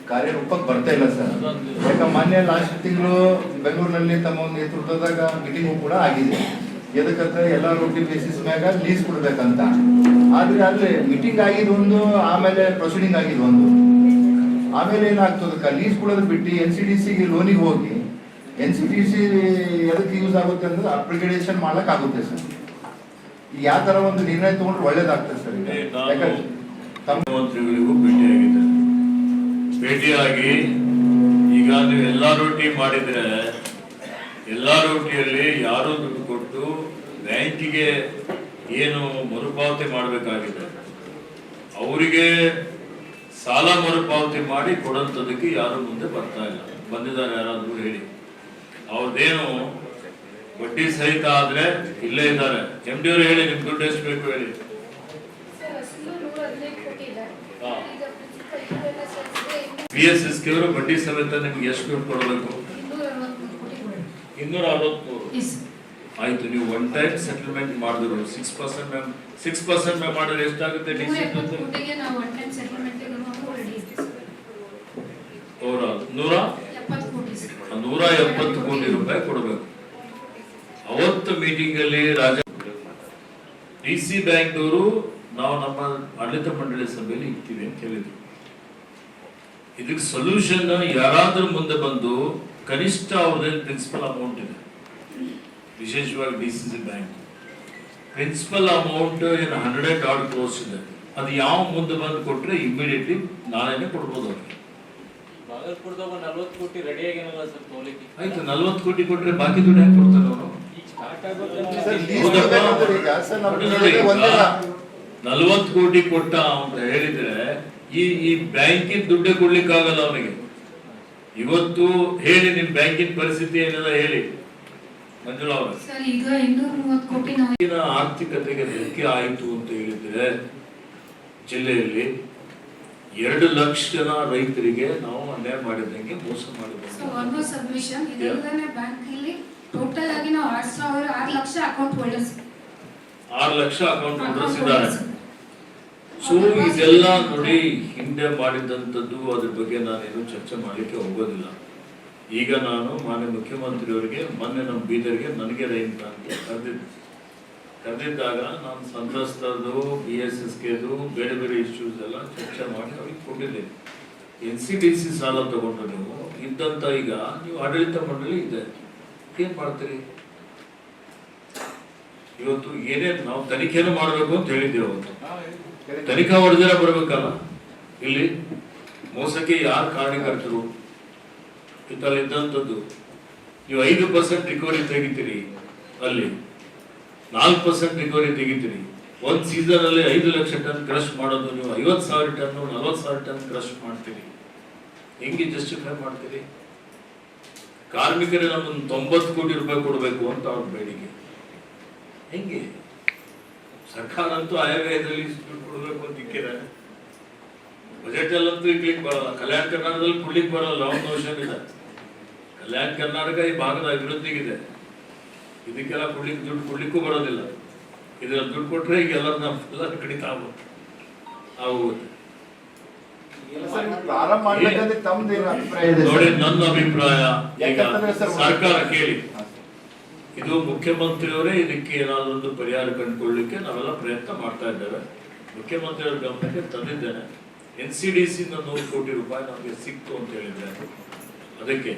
ಕಾರ್ಯರೂಪಕ್ಕೆ ಬರ್ತಾ ಇಲ್ಲ ಸರ್. ಯಾಕಂದ್ರೆ ಮೊನ್ನೆ ಲಾಸ್ಟ್ ತಿಂಗಳು ಬೆಂಗಳೂರಿನಲ್ಲಿ ತಮ್ಮ ಒಂದು ನೇತೃತ್ವದಾಗ ಮೀಟಿಂಗು ಕೂಡ ಆಗಿದೆ. ಎದಕ್ಕಂತ ಎಲ್ಲ ರೋಟಿ ಬೇಸಿಸ್ ಮ್ಯಾಗ ಲೀಸ್ ಕೊಡ್ಬೇಕಂತ. ಆದ್ರೆ ಅಲ್ಲಿ ಮೀಟಿಂಗ್ ಆಗಿದ್ದು ಒಂದು, ಆಮೇಲೆ ಪ್ರೊಸೀಡಿಂಗ್ ಆಗಿದ್ದು ಒಂದು. ಆಮೇಲೆ ಏನಾಗ್ತದಕ್ಕ ಲೀಸ್ ಕೊಡೋದು ಬಿಟ್ಟು NCDC ಲೋನಿಗೆ ಹೋಗಿ NCDC ಎದಕ್ಕೆ ಯೂಸ್ ಆಗುತ್ತೆ ಅಂದ್ರೆ ಅಪ್ಲಿಕೇಶನ್ ಮಾಡಕ್ ಆಗುತ್ತೆ ಸರ್. ಯಾವ ತರ ಒಂದು ನಿರ್ಣಯ ತಗೊಂಡ್ರೆ ಒಳ್ಳೇದಾಗ್ತದೆ ಸರ್. ಮುಖ್ಯಮಂತ್ರಿಗಳಿಗೂ ಭೇಟಿಯಾಗಿ ಈಗ ನೀವು ಎಲ್ಲಾ ರೋಟಿ ಮಾಡಿದ್ರೆ ಎಲ್ಲಾ ರೋಟಿಯಲ್ಲಿ ಯಾರು ದುಡ್ಡು ಕೊಟ್ಟು ಬ್ಯಾಂಕಿಗೆ ಏನು ಮರುಪಾವತಿ ಮಾಡಬೇಕಾಗಿದೆ ಅವರಿಗೆ ಸಾಲ ಮರುಪಾವತಿ ಮಾಡಿ ಕೊಡಂತದಕ್ಕೆ ಯಾರು ಮುಂದೆ ಬರ್ತಾ ಇಲ್ಲ. ಬಂದಿದ್ದಾರೆ ಯಾರಾದ್ರೂ ಹೇಳಿ. ಅವ್ರದ್ದೇನು ಬಡ್ಡಿ ಸಹಿತ ಆದ್ರೆ ಇಲ್ಲೇ ಇದ್ದಾರೆ. MD ಅವರು ಹೇಳಿ ನಿಮ್ ದುಡ್ಡು ಎಷ್ಟು ಬೇಕು ಹೇಳಿ. PSSK ಅವರು ಬಡ್ಡಿ ಸಮೇತ ನಿಮ್ಗೆ ಎಷ್ಟು ದುಡ್ಡು ಕೊಡಬೇಕು? 263. ಆಯ್ತು, ನೀವು ಒನ್ ಟೈಮ್ ಸೆಟಲ್ಮೆಂಟ್ ಮಾಡಿದ್ರು 6% ಮಾಡಿದ್ರೆ ಎಷ್ಟಾಗುತ್ತೆ? ಓವರಾಲ್ 170 ಕೋಟಿ ರೂಪಾಯಿ ಕೊಡಬೇಕು. ಅವತ್ತು ಮೀಟಿಂಗ್ ಅಲ್ಲಿ DC ಬ್ಯಾಂಕ್ ಅವರು ನಾವು ನಮ್ಮ ಆಡಳಿತ ಮಂಡಳಿ ಸಭೆಯಲ್ಲಿ ಇರ್ತೀವಿ ಅಂತ ಹೇಳಿದ್ರು. ಇದಕ್ಕೆ ಸೊಲ್ಯೂಷನ್ ಯಾರಾದ್ರೂ ಮುಂದೆ ಬಂದು ಕನಿಷ್ಠ ಅವ್ರದ್ದು ಪ್ರಿನ್ಸಿಪಲ್ ಅಮೌಂಟ್ ಇದೆ, ವಿಶೇಷವಾಗಿ DCC ಬ್ಯಾಂಕ್ ಪ್ರಿನ್ಸಿಪಲ್ ಅಮೌಂಟ್ ಏನು 100 odd crores ಇದೆ. ಅದು ಯಾವ ಮುಂದೆ ಬಂದು ಕೊಟ್ರೆ ಇಮಿಡಿಯೇಟ್ಲಿ ನಾಳೆನೆ ಕೊಡ್ಬೋದು ಅವ್ರಿಗೆ. ಬಾಗಲಕೋಟದಾಗ 40 ಕೋಟಿ ರೆಡಿ ಆಗಿರಲ್ಲ ಸರ್ ತೋಲಿಕ್ಕೆ. ಆಯ್ತು, 40 ಕೋಟಿ ಕೊಟ್ರೆ ಬಾಕಿ ದುಡ್ಡು ಹೆಂಗ್ ಕೊಡ್ತಾರೆ ಅವರು? 40 ಕೋಟಿ ಕೊಟ್ಟ ಅಂತ ಹೇಳಿದ್ರೆ ಈ ಬ್ಯಾಂಕಿನ ದುಡ್ಡೇ ಕೊಡ್ಲಿಕ್ಕೆ ಆಗಲ್ಲ ಅವನಿಗೆ. ಇವತ್ತು ಹೇಳಿ ನಿಮ್ ಬ್ಯಾಂಕಿನ ಪರಿಸ್ಥಿತಿ ಏನೆಲ್ಲ ಹೇಳಿ ಮಂಜುಳಾ ಅವರ. ಆರ್ಥಿಕತೆಗೆ ಧಕ್ಕೆ ಆಯಿತು ಅಂತ ಹೇಳಿದ್ರೆ ಜಿಲ್ಲೆಯಲ್ಲಿ 2 ಲಕ್ಷ ಜನ ರೈತರಿಗೆ ನಾವು ಅನ್ಯಾಯ ಮಾಡಿದಂಗೆ ಮೋಸ ಮಾಡಿದ್ದೇವೆ. ಟೋಟಲ್ ಆಗಿ ನಾವು 6 lakh account holders 6 lakh account holders ಇದ್ದಾರೆ. ಸೊ ಇದೆಲ್ಲ ನೋಡಿ ಹಿಂದೆ ಮಾಡಿದಂಥದ್ದು, ಅದ್ರ ಬಗ್ಗೆ ನಾನೇನು ಚರ್ಚೆ ಮಾಡಲಿಕ್ಕೆ ಹೋಗೋದಿಲ್ಲ. ಈಗ ನಾನು ಮಾನ್ಯ ಮುಖ್ಯಮಂತ್ರಿಯವರಿಗೆ ಮೊನ್ನೆ ನಮ್ಮ ಬೀದರ್ಗೆ ನನಗೆ ರೈತ ಅಂತ ಕರೆದಿದ್ದಾಗ ನಾನು ಸಂತ್ರಸ್ತರದು PSSKದು ಬೇರೆ ಬೇರೆ ಇಶ್ಯೂಸ್ ಎಲ್ಲ ಚರ್ಚೆ ಮಾಡಿ ಅವ್ರಿಗೆ ಕೊಟ್ಟಿದ್ದೇನೆ. NCDC ಸಾಲ ತಗೊಂಡು ನೀವು ಇದ್ದಂತ ಈಗ ನೀವು ಆಡಳಿತ ಮಂಡಳಿ ಇದೆ, ಏನ್ ಮಾಡ್ತೀರಿ? ಇವತ್ತು ಏನೇನು ನಾವು ತನಿಖೆನೂ ಮಾಡಬೇಕು ಅಂತ ಹೇಳಿದ್ದೇವೆ. ಅವತ್ತು ತನಿಖಾ ವರದಿನ ಬರ್ಬೇಕಲ್ಲ. ಇಲ್ಲಿ ಮೋಸಕ್ಕೆ ಯಾರು ಕಾರಣಕರ್ತರು ಇದ್ದಂಥದ್ದು? ನೀವು 5% ರಿಕವರಿ ತೆಗಿತೀರಿ, ಅಲ್ಲಿ 4% ರಿಕವರಿ ತೆಗಿತೀರಿ. ಒಂದ್ ಸೀಸನ್ ಅಲ್ಲಿ 5 ಲಕ್ಷ ಟನ್ ಕ್ರಶ್ ಮಾಡೋದು ನೀವು 50,000 ಟನ್ 40,000 ಟನ್ ಕ್ರಶ್ ಮಾಡ್ತೀರಿ. ಹೆಂಗೆ ಜಸ್ಟಿಫೈ ಮಾಡ್ತೀರಿ? ಕಾರ್ಮಿಕರಿಗೆ ನಮ್ಮೊಂದು 90 ಕೋಟಿ ರೂಪಾಯಿ ಕೊಡಬೇಕು ಅಂತ ಅವ್ರ ಬೇಡಿಕೆ. ಹೆಂಗೆ? ಸರ್ಕಾರ ಅಂತೂ ಆಯವ್ಯಯದಲ್ಲಿ ದುಡ್ಡು ಕೊಡಬೇಕು ಅಂತ ಇಕ್ಕಿದೆ. ಬಜೆಟ್ ಅಲ್ಲಂತೂ ಇಕ್ಲಿಕ್ಕೆ ಬರಲ್ಲ. ಕಲ್ಯಾಣ ಕರ್ನಾಟಕದಲ್ಲಿ ಕೊಡ್ಲಿಕ್ಕೆ ಬರಲ್ಲ. ಒಂದು ನೋಷನ್ ಇದೆ. ಕಲ್ಯಾಣ ಕರ್ನಾಟಕ ಈ ಭಾಗದ ಅಭಿವೃದ್ಧಿಗಿದೆ, ಇದಕ್ಕೆಲ್ಲ ದುಡ್ಡು ಕೊಡ್ಲಿಕ್ಕೂ ಬರೋದಿಲ್ಲ. ಇದ್ರಲ್ಲಿ ದುಡ್ಡು ಕೊಟ್ರೆ ಈಗ ಎಲ್ಲರೂ ಕಡಿತ ಆಗುತ್ತೆ. ನೋಡಿ, ನನ್ನ ಅಭಿಪ್ರಾಯ ಈಗ ಸರ್ಕಾರ ಕೇಳಿ, ಇದು ಮುಖ್ಯಮಂತ್ರಿಯವರೇ ಇದಕ್ಕೆ ಏನಾದ್ರು ಒಂದು ಪರಿಹಾರ ಕಂಡುಕೊಳ್ಳಲಿಕ್ಕೆ ನಾವೆಲ್ಲ ಪ್ರಯತ್ನ ಮಾಡ್ತಾ ಇದ್ದೇವೆ. ಮುಖ್ಯಮಂತ್ರಿಯವರ ಗಮನಕ್ಕೆ ತಂದಿದ್ದೇನೆ. NCDC 100 ಕೋಟಿ ರೂಪಾಯಿ ನಮಗೆ ಸಿಕ್ತು ಅಂತ ಹೇಳಿದ್ರೆ ಅದಕ್ಕೆ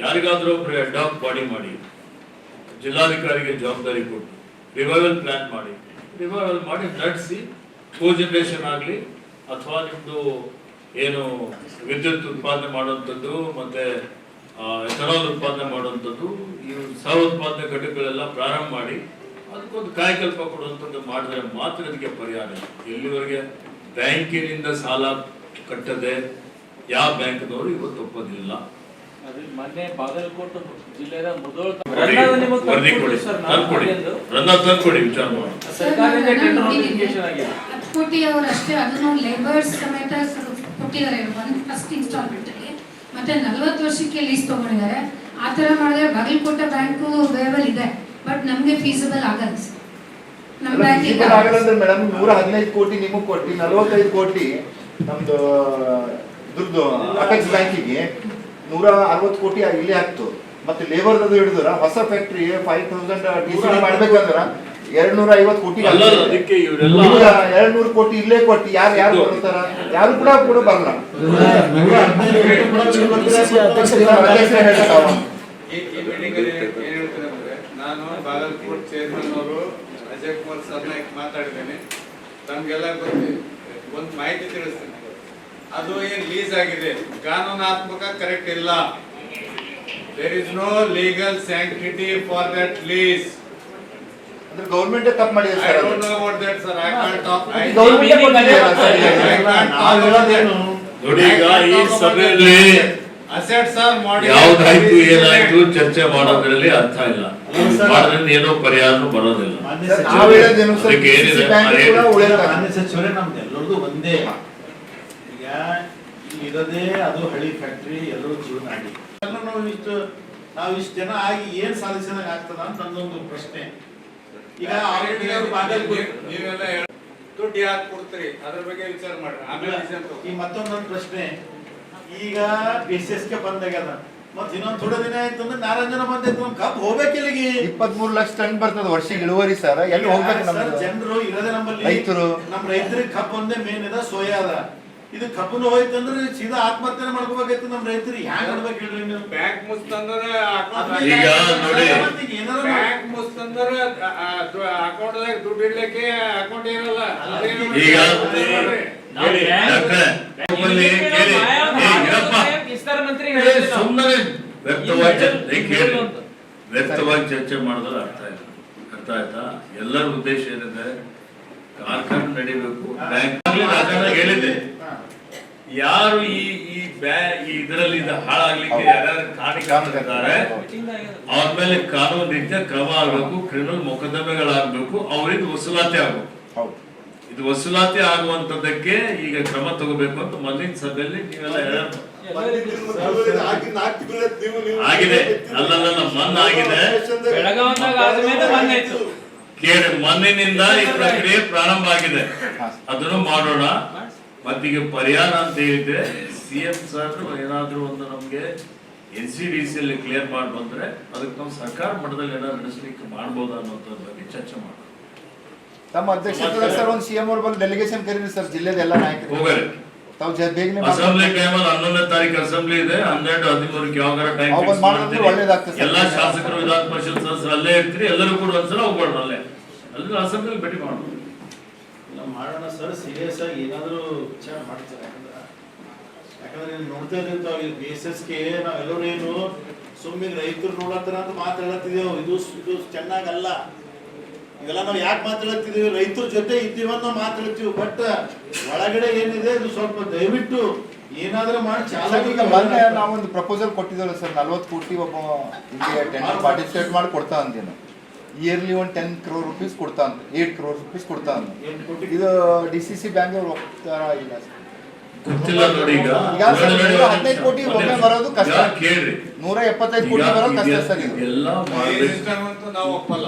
ಯಾರಿಗಾದ್ರೂ ಒಬ್ರು ಅಡಾಪ್ಟ್ ಬಾಡಿ ಮಾಡಿ ಜಿಲ್ಲಾಧಿಕಾರಿಗೆ ಜವಾಬ್ದಾರಿ ಕೊಟ್ಟು ರಿವೈವಲ್ ಪ್ಲಾನ್ ಮಾಡಿ ನಡೆಸಿ ಕೋ ಜನರೇಷನ್ ಆಗಲಿ ಅಥವಾ ನಿಮ್ದು ಏನು ವಿದ್ಯುತ್ ಉತ್ಪಾದನೆ ಮಾಡುವಂಥದ್ದು ಮತ್ತೆ ಎಥನಾಲ್ ಉತ್ಪಾದನೆ ಮಾಡುವಂಥದ್ದು ಈ ಸಹ ಉತ್ಪಾದನೆ ಘಟಕಗಳೆಲ್ಲ ಪ್ರಾರಂಭ ಮಾಡಿ ಅದಕ್ಕೊಂದು ಕಾಯಕಲ್ಪ ಕೊಡುವಂಥದ್ದು ಮಾಡಿದ್ರೆ ಮಾತ್ರ ಇದಕ್ಕೆ ಪರಿಹಾರ. ಎಲ್ಲಿವರೆಗೆ ಬ್ಯಾಂಕಿನಿಂದ ಸಾಲ ಕಟ್ಟದೆ ಯಾವ ಬ್ಯಾಂಕ್ನವರು ಇವತ್ತು ಒಪ್ಪೋದಿಲ್ಲ. ಮೊನ್ನೆ ಬಾಗಲಕೋಟೆ ಜಿಲ್ಲೆಯ ಮುಧೋಳ ವರದಿ ಕೊಡಿ, ತಂದ್ಕೊಡಿ ವಿಚಾರ ಮಾಡಿ. ಸರ್ಕಾರದಿಂದ ಟೆಂಡರ್ ನೋಟಿಫಿಕೇಶನ್ ಆಗಿದೆ. 10 ಕೋಟಿ ಅವರು ಅಷ್ಟೇ, ಅದನ್ನು ಲೇಬರ್ಸ್ ಸಮೇತ ಕೊಟ್ಟಿದ್ದಾರೆ ಫಸ್ಟ್ ಇನ್ಸ್ಟಾಲ್ಮೆಂಟ್ ಅಲ್ಲಿ. ಮತ್ತೆ 40 ವರ್ಷಕ್ಕೆ ಲೀಸ್ ತಗೊಂಡಿದ್ದಾರೆ. ಆ ತರ ಮಾಡಿದ್ರೆ ಬಾಗಲಕೋಟೆ ಬ್ಯಾಂಕು ವೇಬಲ್ ಇದೆ, ಬಟ್ ನಮ್ಗೆ ಫೀಸಿಬಲ್ ಆಗಲ್ಲ ಸರ್. ನಮ್ಮ ಬ್ಯಾಂಕಿಗೆ ಆಗಲ್ಲ ಮೇಡಮ್. 115 ಕೋಟಿ ನಿಮಗೆ ಕೊಟ್ಟು 45 ಕೋಟಿ ನಮ್ದು ದುಡ್ಡು ಅಪೆಕ್ಸ್ ಬ್ಯಾಂಕಿಗೆ 160 ಕೋಟಿ ಇಲ್ಲೇ ಆಗ್ತು. ಮತ್ತೆ ಲೇಬರ್ ಅದು ಹಿಡಿದ್ರ ಹೊಸ ಫ್ಯಾಕ್ಟ್ರಿ 5000 TCD ಮಾಡ್ಬೇಕಂದ್ರ 250 ಕೋಟಿ ಅಲ್ಲ, ಅದಕ್ಕೆ ಇವರೆಲ್ಲ 200 ಕೋಟಿ ಇಲ್ಲೇ ಕೊಟ್ಟು ಯಾರು ಬರ್ತಾರ? ಯಾರು ಕೂಡ ಬರಲ್ಲ. ನಾನು ಬಾಗಲಕೋಟ್ ಚೇರ್ಮನ್ ಅವರು ಅಜಯ್ ಕುಮಾರ್ ಸರ್ನ ಮಾತಾಡಿದ್ದೇನೆ. ತಮ್ಗೆಲ್ಲ ಗೊತ್ತಿದೆ, ಒಂದು ಮಾಹಿತಿ ತಿಳಿಸ್ತೀನಿ. ಅದು ಏನ್ ಲೀಸ್ ಆಗಿದೆ, ಕಾನೂನಾತ್ಮಕ ಕರೆಕ್ಟ್ ಇಲ್ಲ. There is no legal sanctity for that lease. ಅಂದ್ರೆ ಗವರ್ನಮೆಂಟ್ ತಪ್ಪು ಮಾಡಿದೆ I sir. Don't know about that sir. I can't talk. ನೋಡಿ, ಈಗ ಈ ಸಭೆಯಲ್ಲಿ ಅಸೆಟ್ಸ್ ಆರ್ ಮಾಡಿ ಯಾವ್ದಾಯ್ತು ಏನಾಯ್ತು ಚರ್ಚೆ ಮಾಡೋದ್ರಲ್ಲಿ ಅರ್ಥ ಇಲ್ಲ. ಮಾಡೋದ್ರಿಂದ ಏನೋ ಪರಿಹಾರ ಬರೋದಿಲ್ಲ. ನಾವ್ ಹೇಳೋದೇನು ಸರ್, ಅದಕ್ಕೆ ಏನಿದೆ, DCC ಬ್ಯಾಂಕ್ ಕೂಡ ಉಳಿಯುತ್ತೆ. ಮಾನ್ಯ ಸಚಿವರೇ, ನಮ್ದು ಎಲ್ಲರದು ಒಂದೇ. ಈಗ ಇಲ್ಲಿ ಇರೋದೇ ಅದು ಹಳಿ ಫ್ಯಾಕ್ಟ್ರಿ, ಎಲ್ಲರೂ ಜೀವನಾಡಿ. ನಾವು ಇಷ್ಟು ಜನ ಆಗಿ ಏನ್ ಸಾಧಿಸಿದಾಗ ಆಗ್ತದ ಅಂತ ನನ್ನೊಂದು ಪ್ರಶ್ನೆ. ಈಗ ನೀವೆಲ್ಲ ದುಡ್ಡು ಯಾಕೆ ಕೊಡ್ತೀರಿ, ಅದ್ರ ಬಗ್ಗೆ ವಿಚಾರ ಮಾಡ್ರಿ. ಆಮೇಲೆ ಈ ಮತ್ತೊಂದೊಂದು ಪ್ರಶ್ನೆ, ಈಗ BCSಗೆ ಬಂದಾಗ್ಯದ, ಮತ್ ಇನ್ನೊಂದ್ ಥೋಡೆ ದಿನ ಆಯ್ತು ಅಂದ್ರೆ ನಾರಾಯಣ ಬಂದೈತು, ನಮ್ ಕಬ್ಬು ಹೋಗ್ಬೇಕಿಲ್ಲಿಗೆ 23 ಲಕ್ಷ ಟನ್ ಬರ್ತದೆ ವರ್ಷಕ್ಕೆ ಇಳುವರಿ ಸರ್. ಎಲ್ಲಿ ಹೋಗ್ಬೇಕು ನಮ್ದು? ಜನರು ಇರೋದೇ ನಮ್ಮಲ್ಲಿ ರೈತರು. ನಮ್ ರೈತರಿಗೆ ಕಬ್ಬು ಒಂದೇ ಮೇನ್ ಇದೆ, ಸೋಯಾ ಅದ. ಇದು ಕಬ್ಬನು ಹೋಯ್ತಂದ್ರೆ ಸೀದಾ ಆತ್ಮಹತ್ಯೆ ಮಾಡ್ಕೋಬೇಕಾಯ್ತು ನಮ್ ರೈತರಿಗೆ. ಹ್ಯಾಂಗ್ ಮಾಡ್ಬೇಕು ಹೇಳ್ರಿ ನೀವು? ಬ್ಯಾಂಕ್ ಮುಸ್ತಂದ್ರೆ ಈಗ ನೋಡಿ, ಬ್ಯಾಂಕ್ ಮುಸ್ತಂದ್ರೆ ಅಕೌಂಟ್ದಾಗ ದುಡ್ಡು ಇಡ್ಲಿಕ್ಕೆ ಅಕೌಂಟ್ ಇರಲ್ಲ. ಈಗ ಹೇಳಿ, ಡಾಕ್ಟ್ರೆ, ನಿಮ್ಮಲ್ಲಿ ಕೇಳಿ, ವಿಸ್ತಾರ ಮಂತ್ರಿ ಸುಮ್ಮನೆ ವ್ಯರ್ಥವಾಗಿ ಚರ್ಚೆ ಮಾಡಿದ್ರೆ ಅರ್ಥ ಇಲ್ಲ. ಅರ್ಥ ಆಯ್ತಾ? ಎಲ್ಲರ ಉದ್ದೇಶ ಏನಿದೆ, ಕಾರ್ಖಾನೆ ನಡಿಬೇಕು. ಬ್ಯಾಂಕ್ ಹೇಳಿದ್ದೆ, ಯಾರು ಈ ಇದರಲ್ಲಿ ಹಾಳಾಗ್ಲಿಕ್ಕೆ ಯಾರ್ಯಾರು ಕಾರಣೀಕರ್ತದ್ದಾರೆ ಅವ್ರ ಮೇಲೆ ಕಾನೂನು ರೀತಿಯ ಕ್ರಮ ಆಗ್ಬೇಕು, ಕ್ರಿಮಿನಲ್ ಮೊಕದ್ದಮೆಗಳಾಗಬೇಕು, ಅವರಿಗೆ ವಸೂಲಾತಿ ಆಗ್ಬೇಕು. ಇದು ವಸೂಲಾತಿ ಆಗುವಂತದ್ದಕ್ಕೆ ಈಗ ಕ್ರಮ ತಗೋಬೇಕು ಅಂತ ಮೊದಲಿನ ಸಭೆಯಲ್ಲಿ ನೀವೆಲ್ಲ ಆಗಿದೆ. ಅಲ್ಲಲ್ಲ, ಮಣ್ಣು ಆಗಿದೆ. ಬೆಳಗಾವಿದಾಗ ಆದ್ಮೇಲೆ ಬಂದಾಯ್ತು. ಕೇಳಿ, ಮಣ್ಣಿನಿಂದ ಈ ಪ್ರಕ್ರಿಯೆ ಪ್ರಾರಂಭ ಆಗಿದೆ, ಅದನ್ನು ಮಾಡೋಣ. ಮತ್ತೀಗ ಪರಿಹಾರ ಅಂತ ಹೇಳಿದ್ರೆ CM ಸರ್ ಏನಾದ್ರೂ ಒಂದು ನಮ್ಗೆ NCDC ಅಲ್ಲಿ ಕ್ಲಿಯರ್ ಮಾಡಿ ಬಂದ್ರೆ ಅದಕ್ಕೆ ನಾವು ಸರ್ಕಾರ ಮಟ್ಟದಲ್ಲಿ ಏನಾದ್ರು ನಡೆಸಲಿಕ್ಕೆ ಮಾಡ್ಬೋದಾ ಅನ್ನೋದ್ರ ಬಗ್ಗೆ ಚರ್ಚೆ ಮಾಡೋಣ. ತಮ್ಮ ಅಧ್ಯಕ್ಷತೆ ಸರ್ ಒಂದು CM ಅವ್ರ ಬಳಿ ಡೆಲಿಗೇಷನ್ ಕರೀರಿ ಸರ್, ಜಿಲ್ಲೆದ ಎಲ್ಲ ನಾಯಕರು ಹೋಗಲಿ. ತಾವು ಬೇಗನೆ ಅಸೆಂಬ್ಲಿ ಟೈಮಲ್ಲಿ 11ನೇ ತಾರೀಕು ಅಸೆಂಬ್ಲಿ ಇದೆ, 12, 13ಕ್ಕೆ ಯಾವಾಗ ಟೈಮ್ ಅವಾಗ ಮಾಡಿದ್ರೆ ಒಳ್ಳೇದಾಗ್ತದೆ ಸರ್. ಎಲ್ಲಾ ಶಾಸಕರು, ವಿಧಾನ ಪರಿಷತ್ ಸದಸ್ಯರು ಅಲ್ಲೇ ಇರ್ತೀರಿ, ಎಲ್ಲರೂ ಕೂಡ ಒಂದ್ಸಲ ಹೋಗ್ಬಾರ್ದು, ಅಲ್ಲೇ ಅಲ್ಲಿ ಅಸೆಂಬ್ಲಿ ಭೇಟಿ ಮಾಡೋಣ. ಮಾಡೋಣ ಸರ್, ಸೀರಿಯಸ್ ಆಗಿ ಏನಾದ್ರು ವಿಚಾರ ಮಾಡ್ತಾರೆ. ಯಾಕಂದ್ರೆ ನೀವು ನೋಡ್ತಾ ಇದ್ದೀವಿ, BSSಗೆ ನಾವೆಲ್ಲರೂ ಏನು ಸುಮ್ಮನೆ ರೈತರು ನೋಡತ್ತಾರ ಅಂತ ಮಾತಾಡತ್ತಿದ್ದೇವೆ. ಇದು ಚೆನ್ನಾಗಲ್ಲ. ಇವೆಲ್ಲ ನಾವು ಯಾಕೆ ಮಾತಾಡ್ತಿದೀವಿ, ರೈತರ ಜೊತೆ ಇದ್ದೀವನ್ನ ನಾವು ಮಾತಾಡ್ತೀವಿ. ಬಟ್ ಒಳಗಡೆ ಏನಿದೆ ಅದು ಸ್ವಲ್ಪ ದಯವಿಟ್ಟು ಏನಾದ್ರೂ ಮಾಡಿ ಈಗ ಮೊನ್ನೆ ನಾವೊಂದು ಪ್ರಪೋಸಲ್ ಕೊಟ್ಟಿದ್ದೇವೆ ಸರ್, 40 ಕೋಟಿ ಒಬ್ಬ ಇಲ್ಲಿ ಟೆಂಡರ್ ಪಾರ್ಟಿಸಿಪೇಟ್ ಮಾಡಿ ಕೊಡ್ತಾ ಅಂದೇನು, ಇಯರ್ಲಿ ಒಂದು 10 crore rupees ಕೊಡ್ತಾ ಅಂತ, 8 crore rupees ಕೊಡ್ತಾ ಅಂತ. ಇದು DCC ಬ್ಯಾಂಕ್ ಅವ್ರು ಹೋಗ್ತಾರ ಇಲ್ಲ ಗೊತ್ತಿಲ್ಲ ನೋಡಿ. ಈಗ 15 ಕೋಟಿ ಒಮ್ಮೆ ಬರೋದು ಕಷ್ಟ, ಕೇಳ್ರಿ, 175 ಕೋಟಿ ಬರೋದು ಕಷ್ಟ ಸರ್. ಇದು ಎಲ್ಲ ನಾವು ಒಪ್ಪಲ್ಲ.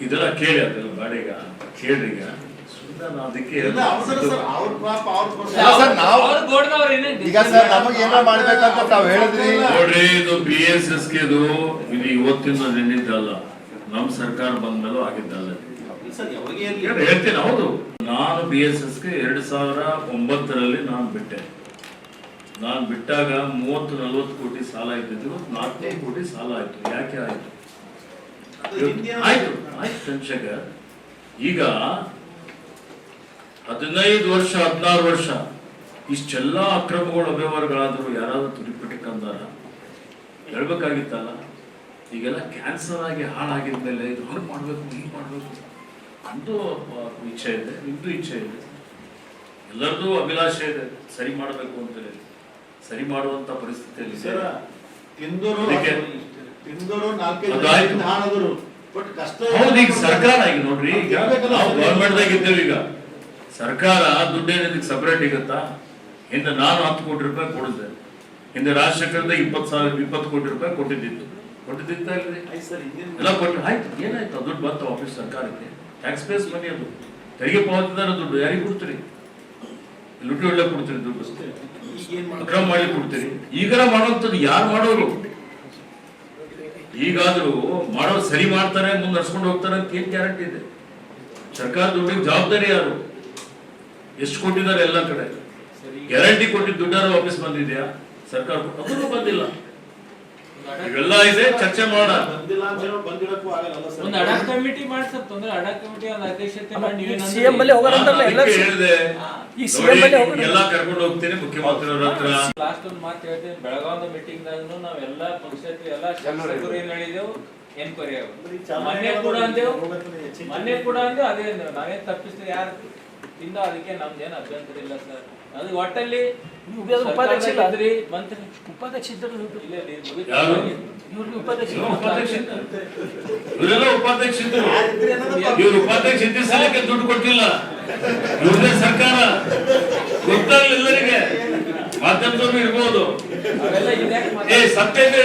ಇದೆಲ್ಲ ಕೇಳಿ, ಅದೆಲ್ಲ ಬಾಡಿಗ ಕೇಳ್ರಿ. ಈಗ ಅದಕ್ಕೆ ಈಗ ಸರ್ ನಮಗೆ ಏನಾರ ಮಾಡ್ಬೇಕಂತ ತಾವ್ ಹೇಳಿದ್ರಿ ನೋಡ್ರಿ, ಇದು BSSಗೆ ಇದು ಇವತ್ತಿನ ನಿನ್ನಿದ್ದಲ್ಲ, ನಮ್ ಸರ್ಕಾರ ಬಂದ್ಮೇಲೂ ಆಗಿದ್ದಲ್ಲ. ಹೇಳ್ತೀನಿ, ಹೌದು. ನಾನು BSSಗೆ 2009ರಲ್ಲಿ ನಾನು ಬಿಟ್ಟೆ. ನಾನು ಬಿಟ್ಟಾಗ 30-40 ಕೋಟಿ ಸಾಲ ಇದ್ದಿದ್ದು, 4 ಕೋಟಿ ಸಾಲ ಆಯ್ತು. ಯಾಕೆ ಆಯ್ತು? ಆಯ್ತು ಚಂದ್ರಶೇಖರ್. ಈಗ 15 ವರ್ಷ 16 ವರ್ಷ ಇಷ್ಟೆಲ್ಲ ಅಕ್ರಮಗಳು ಅವ್ಯವಹಾರಗಳಾದ್ರು ಯಾರಾದ್ರೂ ತುಡಿಪಿಟ್ಟಂದಾರ ಹೇಳ್ಬೇಕಾಗಿತ್ತಲ್ಲ. ಈಗೆಲ್ಲ ಕ್ಯಾನ್ಸರ್ ಆಗಿ ಹಾಳಾಗಿದ್ಮೇಲೆ ಇದು ಹಂಗೆ ಮಾಡ್ಬೇಕು, ಹೀಗೆ ಮಾಡ್ಬೇಕು ಅಂತೂ ಇಚ್ಛೆ ಇದೆ, ನಿಮ್ದು ಇಚ್ಛೆ ಇದೆ, ಎಲ್ಲರದು ಅಭಿಲಾಷೆ ಇದೆ ಸರಿ ಮಾಡಬೇಕು ಅಂತ ಹೇಳಿ. ಸರಿ ಮಾಡುವಂತ ಪರಿಸ್ಥಿತಿಯಲ್ಲಿ ಈಗ ಸರ್ಕಾರ ಈಗ ನೋಡ್ರಿ, ಈಗ ನಾವು ಗವರ್ಮೆಂಟ್ದಾಗ ಇದ್ದೇವೆ. ಈಗ ಸರ್ಕಾರ ದುಡ್ಡೇನಿದಕ್ಕೆ ಸಪರೇಟ್ ಇಗತ್ತಾ? ಹಿಂದೆ ನಾನು 10 ಕೋಟಿ ರೂಪಾಯಿ ಕೊಡಿದ್ದೆ, ಹಿಂದೆ ರಾಜಶೇಖರದ 20 ಕೋಟಿ ರೂಪಾಯಿ ಕೊಟ್ಟಿದ್ದಿತ್ತು ಇಲ್ರಿ? ಎಲ್ಲ ಕೊಟ್ಟು ಆಯ್ತು, ಏನಾಯ್ತು? ದುಡ್ಡು ಬಂತು ವಾಪಸ್ ಸರ್ಕಾರಕ್ಕೆ, ಟ್ಯಾಕ್ಸ್ ಬೇಸ್ ಮನಿ, ಅದು ತೆರಿಗೆ ಪಾವತಿದಾರ ದುಡ್ಡು ಯಾರಿಗೆ ಕೊಡ್ತೀರಿ? ಲುಟಿ ಒಳ್ಳೆ ಕೊಡ್ತೀರಿ ದುಡ್ಡು. ಅಕ್ರಮ ಮಾಡಿ ಕೊಡ್ತೀರಿ. ಈಗರ ಮಾಡುವಂಥದ್ದು ಯಾರು ಮಾಡೋರು? ಈಗಾದ್ರೂ ಮಾಡೋರು ಸರಿ ಮಾಡ್ತಾರೆ, ಮುಂದೆ ನಡ್ಸ್ಕೊಂಡು ಹೋಗ್ತಾರೆ ಅಂತ ಏನ್ ಗ್ಯಾರಂಟಿ ಇದೆ? ಸರ್ಕಾರ ದುಡ್ಡಿಗೆ ಜವಾಬ್ದಾರಿ ಯಾರು? ಎಷ್ಟು ಕೊಟ್ಟಿದ್ದಾರೆ ಎಲ್ಲ ಕಡೆ? ಗ್ಯಾರಂಟಿ ಕೊಟ್ಟಿದ್ದು ದುಡ್ಡಾರ ವಾಪಸ್ ಬಂದಿದ್ಯಾ? ಸರ್ಕಾರ ಅದನ್ನು ಬಂದಿಲ್ಲ. ಇವೆಲ್ಲ ಇದೆ, ಚರ್ಚೆ ಮಾಡೋಣ. ಬಂದಿಲ್ಲ ಅಂತ ಹೇಳೋ ಬಂದಿರಕ್ಕೂ ಆಗಲ್ಲ ಸರ್. ಒಂದು ಅಡಾಕ್ ಕಮಿಟಿ ಮಾಡ್ಸಕ್ ತೊಂದ್ರೆ, ಅಡಾಕ್ ಕಮಿಟಿ ಒಂದು ಅಧ್ಯಕ್ಷತೆ ಮಾಡಿ ನೀವೇ ಸಿಎಂ ಬಲ್ಲಿ ಹೋಗೋರಂತಲ್ಲ ಎಲ್ಲ ಹೇಳಿದೆ ಈ ಸಿಎಂ ಬಲ್ಲಿ ಎಲ್ಲ ಕರ್ಕೊಂಡು ಹೋಗ್ತೇನೆ ಮುಖ್ಯಮಂತ್ರಿ ಅವ್ರ ಹತ್ರ. ಲಾಸ್ಟ್ ಒಂದು ಮಾತು ಹೇಳ್ತೇನೆ, ಬೆಳಗಾವಿ ಮೀಟಿಂಗ್ ದಾಗೂ ನಾವೆಲ್ಲ ಪಕ್ಷದ ಎಲ್ಲ ಶಾಸಕರು ಏನ್ ಹೇಳಿದೆವು, ಎನ್ಕ್ವೈರಿ ಮೊನ್ನೆ ಕೂಡ ಅಂದೇವು ಅದೇ ಅಂದೇವು. ನಾವೇನ್ ತಪ್ಪಿಸ್ತೀವಿ ಯಾರು ಇಂದ, ಅದಕ್ಕೆ ನಮ್ದೇನು ಅಭ್ಯಂತರ ಇಲ್ಲ ಸರ್. ಅದು ಒಟ್ಟಲ್ಲಿ ಉಪಾಧ್ಯಕ್ಷ ಇಲ್ಲ. ಮಂತ್ರಿ ಉಪಾಧ್ಯಕ್ಷ ಇದ್ದರು ಇಲ್ಲ ಯಾರು? ಇವ್ರಿಗೆ ಉಪಾಧ್ಯಕ್ಷ ಇವರೆಲ್ಲ ಉಪಾಧ್ಯಕ್ಷ ಇದ್ರು. ಇವ್ರು ಉಪಾಧ್ಯಕ್ಷ ಇದ್ದ ಸಲಕ್ಕೆ ದುಡ್ಡು ಕೊಟ್ಟಿಲ್ಲ. ಇವ್ರದೇ ಸರ್ಕಾರ ಗೊತ್ತಾಗ್ಲಿ ಎಲ್ಲರಿಗೆ. ಮಾಧ್ಯಮದವ್ರು ಇರ್ಬೋದು. ಅವೆಲ್ಲ ಇದೆ. ಸತ್ಯ ಇದ್ರೆ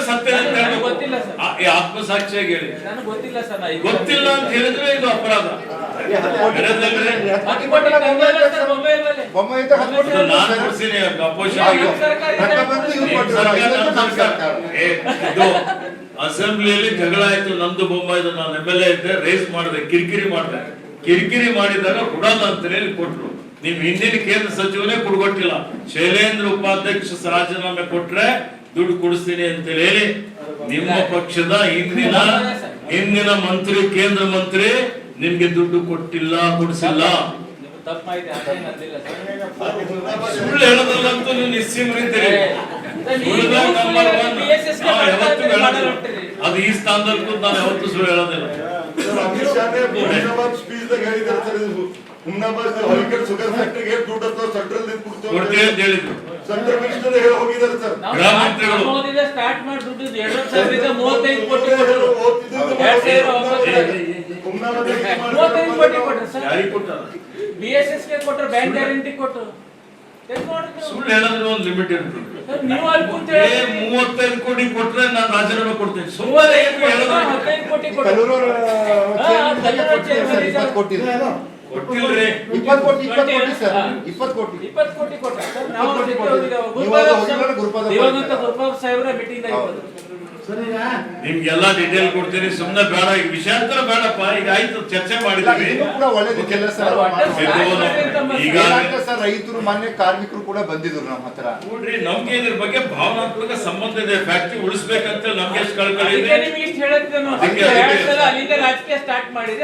ಸತ್ಯ ಅಂತ ಹೇಳ್ಬೇಕು. ಗೊತ್ತಿಲ್ಲ ಸರ್. ಆತ್ಮಸಾಕ್ಷಿಯಾಗಿ ಹೇಳಿ. ನನಗೆ ಗೊತ್ತಿಲ್ಲ ಸರ್. ಗೊತ್ತಿಲ್ಲ ಅಂತ ಹೇಳಿದ್ರೆ ಇದು ಅಪರಾಧ. ಬೊಮ್ಮಾಯಿ ಇದ್ದ 10 ಕೋಟಿ ನಾನು ಕೊಡ್ತೀನಿ ಅಪೋಸಿಷನ್ ಅಸೆಂಬ್ಲಿಯಲ್ಲಿ ಜಗಳ ಆಯ್ತು, ನಂದು ಬೊಮ್ಮಾಯಿದು. ನಾನು MLA ಇದ್ದೆ, ರೇಸ್ ಮಾಡಿದೆ, ಕಿರಿಕಿರಿ ಮಾಡಿದಾಗ ಕೊಡಲ್ಲ ಅಂತ ಹೇಳಿ ಕೊಟ್ರು. ನಿಮ್ ಹಿಂದಿನ ಕೇಂದ್ರ ಸಚಿವನೇ ಕೊಡ್ಕೊಟ್ಟಿಲ್ಲ. ಶೈಲೇಂದ್ರ ಉಪಾಧ್ಯಕ್ಷ ರಾಜೀನಾಮೆ ಕೊಟ್ರೆ ದುಡ್ಡು ಕೊಡಿಸ್ತೀನಿ ಅಂತ ಹೇಳಿ ನಿಮ್ಮ ಪಕ್ಷದ ಹಿಂದಿನ ಮಂತ್ರಿ, ಕೇಂದ್ರ ಮಂತ್ರಿ ನಿಮ್ಗೆ ದುಡ್ಡು ಕೊಡಿಸಿಲ್ಲ. ತಪ್ಪು ಮಾಹಿತಿ ಅದೇನು ಅಂದಿಲ್ಲ ಸರ್. ಸುಳ್ಳು ಹೇಳೋದ್ರಲ್ಲಂತೂ ನೀವು ನಿಸ್ಸೀಮರಿದ್ದೀರಿ. ಅದು ಈ ಸ್ಥಾನದಲ್ಲಿ ಕೂತು ನಾನು ಯಾವತ್ತೂ ಸುಳ್ಳು ಹೇಳೋದಿಲ್ಲ. ಅಮಿತ್ ಶಾ ಸ್ಪೀಚ್ ದಾಗ ಹೇಳಿದ್ದಾರೆ ಸರ್, ಹುಮ್ನಾಬಾದ್ ಹೊಲಿಕಲ್ ಶುಗರ್ ಫ್ಯಾಕ್ಟರಿಗೆ ದುಡ್ಡು ಸೆಂಟ್ರಲ್ ಕೊಡ್ತೀವಿ ಅಂತ ಹೇಳಿದ್ರು. ಸೆಂಟ್ರಲ್ ಮಿನಿಸ್ಟರ್ ಹೇಳಿ ಹೋಗಿದ್ದಾರೆ ಸರ್. ಗೃಹ ಮಂತ್ರಿಗಳು ಸ್ಟಾರ್ಟ್ ಮಾಡಿ ದುಡ್ಡು 2,035 ಕೋಟಿ ಕೊಟ್ಟರು. 35 ಕೋಟಿ ಕೊಟ್ಟರು ಸರ್. ಯಾರಿಗೆ ಕೊಟ್ಟಾರ? BSS ಗೆ ಕೊಟ್ಟರು, ಬ್ಯಾಂಕ್ ಗ್ಯಾರಂಟಿ ಕೊಟ್ಟರು. ಸುಳ್ಳು ಹೇಳೋದ್ರ ಒಂದು ಲಿಮಿಟ್ ಇರುತ್ತೆ. ನೀವು ಅಲ್ಲಿ ಕುಂತ 35 ಕೋಟಿ ಕೊಟ್ರೆ ನಾನು ರಾಜೀನಾಮೆ ಕೊಡ್ತೇನೆ. 15 ಕೋಟಿ ಕೊಟ್ಟರು. ಕೊಟ್ಟಿಲ್ಲ. ಕೊಟ್ಟಿಲ್ರಿ. 20 ಕೋಟಿ ಸರ್, 20 ಕೋಟಿ 20 ಕೋಟಿ ಕೊಟ್ಟರು ಸರ್. ನಾವು ಗುರುಪಾದ ದಿವಂಗತ ಗುರುಪಾದ ಸಾಹೇಬ್ರ ಮೀಟಿಂಗ್ ನಿಮ್ಗೆಲ್ಲ ಡೀಟೇಲ್ ಕೊಡ್ತೀನಿ, ಸುಮ್ನೆ ಬೇಡ, ಈಗ ವಿಷಯಾಂತರ ಬೇಡಪ್ಪ. ಈಗ ಆಯ್ತು, ಚರ್ಚೆ ಮಾಡಿದ್ವಿ. ಇದು ಕೂಡ ಒಳ್ಳೇದಿಲ್ಲ ಸರ್. ಈಗ ಸರ್ ರೈತರು, ಮಾನ್ಯ ಕಾರ್ಮಿಕರು ಕೂಡ ಬಂದಿದ್ರು ನಮ್ಮ ಹತ್ರ. ನೋಡ್ರಿ, ನಮ್ಗೆ ಇದ್ರ ಬಗ್ಗೆ ಭಾವನಾತ್ಮಕ ಸಂಬಂಧ ಇದೆ. ಫ್ಯಾಕ್ಟ್ರಿ ಉಳಿಸ್ಬೇಕಂತ ನಮ್ಗೆ ಎಷ್ಟು ಕಳ್ಕಳಿ ಇದೆ. ನಿಮಗೆ ಇಷ್ಟು ಹೇಳುತ್ತೆ ಅಲ್ಲಿಂದ ರಾಜಕೀಯ ಸ್ಟಾರ್ಟ್ ಮಾಡಿದೆ.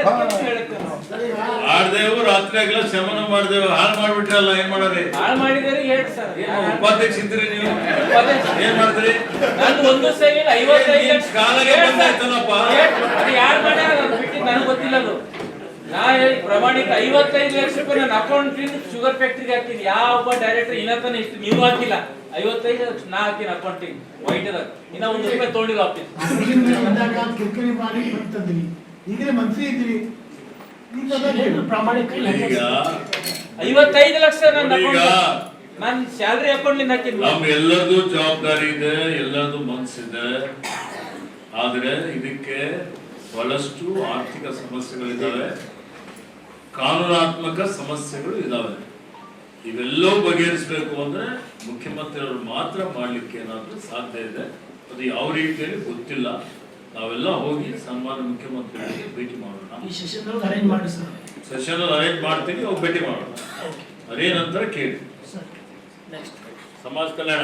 ಆಡ್ದೇವು, ರಾತ್ರಿ ಆಗಲ್ಲ ಶಮನ ಮಾಡ್ದೇವು, ಹಾಳು ಮಾಡ್ಬಿಟ್ರಲ್ಲ. ಏನ್ ಮಾಡೋರಿ? ಹಾಳು ಮಾಡಿದರೆ ಹೇಳಿ ಸರ್. ಉಪಾಧ್ಯಕ್ಷ ಇದ್ರಿ ನೀವು, ಏನ್ ಮಾಡಿದ್ರಿ? ನಾನು ಒಂದು ಸೈಡ್ 55 ಲಕ್ಷ ಕಾಲಾಗೆ ಬಂದಾಯ್ತಲ್ಲಪ್ಪ. ಅದು ಯಾರು ಮಾಡ್ಯಾರ ಬಿಟ್ಟಿದ್ದು ನನಗೆ ಗೊತ್ತಿಲ್ಲ. ಅದು ನಾ ಹೇಳಿ ಪ್ರಾಮಾಣಿಕ 55 ಲಕ್ಷ ರೂಪಾಯಿ ನನ್ನ ಅಕೌಂಟ್ ಶುಗರ್ ಫ್ಯಾಕ್ಟ್ರಿಗೆ ಹಾಕ್ತೀನಿ. ಯಾವ ಡೈರೆಕ್ಟರ್ ಇನ್ನತನ ಇಷ್ಟು ನೀವು ಹಾಕಿಲ್ಲ. 55 ಲಕ್ಷ ನಾ ಹಾಕಿನ ಅಕೌಂಟಿಗೆ ವೈಟ್ದಾಗ. ಇನ್ನ ₹1 ತೊಗೊಂಡಿಲ್ಲ ಆಫೀಸ್. ಕಿರಿಕಿರಿ ಮಾಡಿ ಬಂತಂದ್ರಿ, ಈಗಲೇ ಮಂತ್ರಿ ಇದ್ರಿ, ಪ್ರಾಮಾಣಿಕ ಈಗ 55 ಲಕ್ಷ ನನ್ನ ಈಗ ಅಕೌಂಟ್, ನನ್ನ ಸ್ಯಾಲರಿ ಅಕೌಂಟ್ ಹಾಕಿದ್ವಿ. ನಮ್ ಎಲ್ಲರದು ಜವಾಬ್ದಾರಿ ಇದೆ, ಎಲ್ಲರದು ಮನಸ್ಸಿದೆ. ಆದ್ರೆ ಇದಕ್ಕೆ ಬಹಳಷ್ಟು ಆರ್ಥಿಕ ಸಮಸ್ಯೆಗಳಿದ್ದಾವೆ, ಕಾನೂನಾತ್ಮಕ ಸಮಸ್ಯೆಗಳು ಇದಾವೆ. ಇವೆಲ್ಲವೂ ಬಗೆಹರಿಸಬೇಕು ಅಂದ್ರೆ ಮುಖ್ಯಮಂತ್ರಿಯವರು ಮಾತ್ರ ಮಾಡ್ಲಿಕ್ಕೆ ಏನಾದ್ರೂ ಸಾಧ್ಯ ಇದೆ. ಅದು ಯಾವ ರೀತಿಯಲ್ಲಿ ಗೊತ್ತಿಲ್ಲ. ನಾವೆಲ್ಲ ಹೋಗಿ ಸನ್ಮಾನ್ಯ ಮುಖ್ಯಮಂತ್ರಿಗಳಿಗೆ ಭೇಟಿ ಮಾಡೋಣ. ಈ ಸೆಷನ್ ಅರೇಂಜ್ ಮಾಡಿ ಸರ್. ಸೆಷನ್ ಅರೇಂಜ್ ಮಾಡ್ತೀನಿ, ಹೋಗಿ ಭೇಟಿ ಮಾಡೋಣ. ಅದೇನಂತಾರೆ ಕೇಳಿ. ಸಮಾಜ ಕಲ್ಯಾಣ